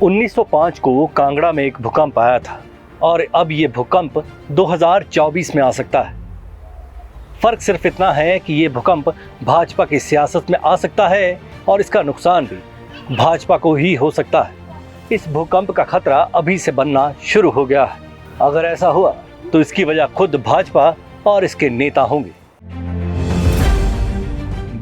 1905 को कांगड़ा में एक भूकंप आया था और अब ये भूकंप 2024 में आ सकता है। फर्क सिर्फ इतना है कि ये भूकंप भाजपा की सियासत में आ सकता है और इसका नुकसान भी भाजपा को ही हो सकता है। इस भूकंप का खतरा अभी से बनना शुरू हो गया है। अगर ऐसा हुआ तो इसकी वजह खुद भाजपा और इसके नेता होंगे।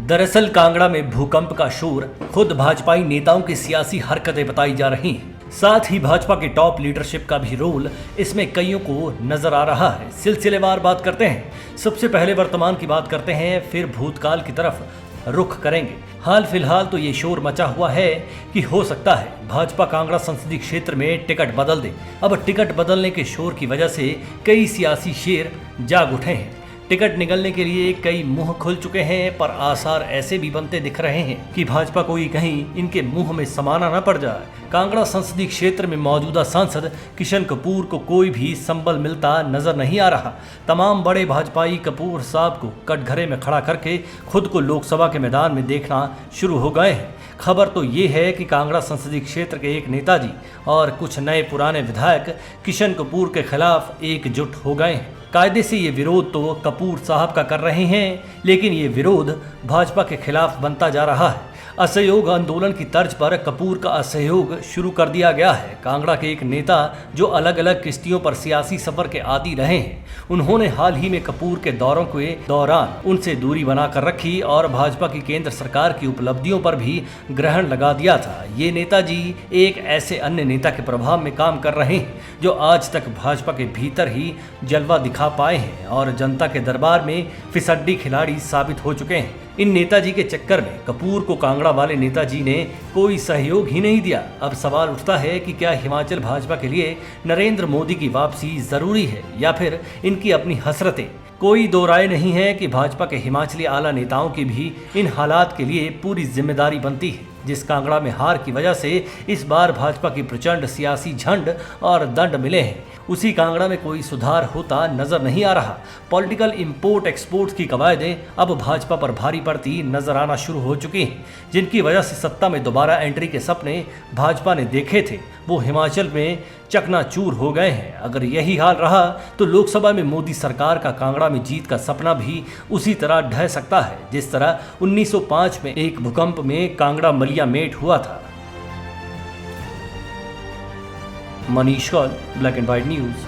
दरअसल कांगड़ा में भूकंप का शोर खुद भाजपाई नेताओं की सियासी हरकतें बताई जा रही हैं। साथ ही भाजपा के टॉप लीडरशिप का भी रोल इसमें कईयों को नजर आ रहा है। सिलसिलेवार बात करते हैं। सबसे पहले वर्तमान की बात करते हैं, फिर भूतकाल की तरफ रुख करेंगे। हाल फिलहाल तो ये शोर मचा हुआ है कि हो सकता है भाजपा कांगड़ा संसदीय क्षेत्र में टिकट बदल दे। अब टिकट बदलने के शोर की वजह से कई सियासी शेर जाग उठे हैं। टिकट निकलने के लिए कई मुंह खुल चुके हैं, पर आसार ऐसे भी बनते दिख रहे हैं कि भाजपा को ही कहीं इनके मुंह में समाना न पड़ जाए। कांगड़ा संसदीय क्षेत्र में मौजूदा सांसद किशन कपूर को कोई भी संबल मिलता नजर नहीं आ रहा। तमाम बड़े भाजपाई कपूर साहब को कटघरे में खड़ा करके खुद को लोकसभा के मैदान में देखना शुरू हो गए हैं। खबर तो ये है कि कांगड़ा संसदीय क्षेत्र के एक नेताजी और कुछ नए पुराने विधायक किशन कपूर के खिलाफ एकजुट हो गए हैं। कायदे से ये विरोध तो कपूर साहब का कर रहे हैं, लेकिन ये विरोध भाजपा के खिलाफ बनता जा रहा है। असहयोग आंदोलन की तर्ज पर कपूर का असहयोग शुरू कर दिया गया है। कांगड़ा के एक नेता जो अलग अलग किश्तियों पर सियासी सफर के आदी रहे हैं, उन्होंने हाल ही में कपूर के दौरों के दौरान उनसे दूरी बनाकर रखी और भाजपा की केंद्र सरकार की उपलब्धियों पर भी ग्रहण लगा दिया था। ये नेताजी एक ऐसे अन्य नेता के प्रभाव में काम कर रहे हैं जो आज तक भाजपा के भीतर ही जलवा दिखा पाए हैं और जनता के दरबार में फिसड्डी खिलाड़ी साबित हो चुके हैं। इन नेताजी के चक्कर में कपूर को कांगड़ा वाले नेताजी ने कोई सहयोग ही नहीं दिया। अब सवाल उठता है कि क्या हिमाचल भाजपा के लिए नरेंद्र मोदी की वापसी जरूरी है या फिर इनकी अपनी हसरतें। कोई दो राय नहीं है कि भाजपा के हिमाचली आला नेताओं की भी इन हालात के लिए पूरी जिम्मेदारी बनती है। जिस कांगड़ा में हार की वजह से इस बार भाजपा की प्रचंड सियासी झंड और दंड मिले हैं, उसी कांगड़ा में कोई सुधार होता नजर नहीं आ रहा। पॉलिटिकल इंपोर्ट एक्सपोर्ट की कवायदें अब भाजपा पर भारी पड़ती नजर आना शुरू हो चुकी हैं। जिनकी वजह से सत्ता में दोबारा एंट्री के सपने भाजपा ने देखे थे, वो हिमाचल में चकनाचूर हो गए हैं। अगर यही हाल रहा तो लोकसभा में मोदी सरकार का कांगड़ा में जीत का सपना भी उसी तरह ढह सकता है जिस तरह 1905 में एक भूकंप में कांगड़ा मलिया मेट हुआ था। Manish Kaul, black and white news.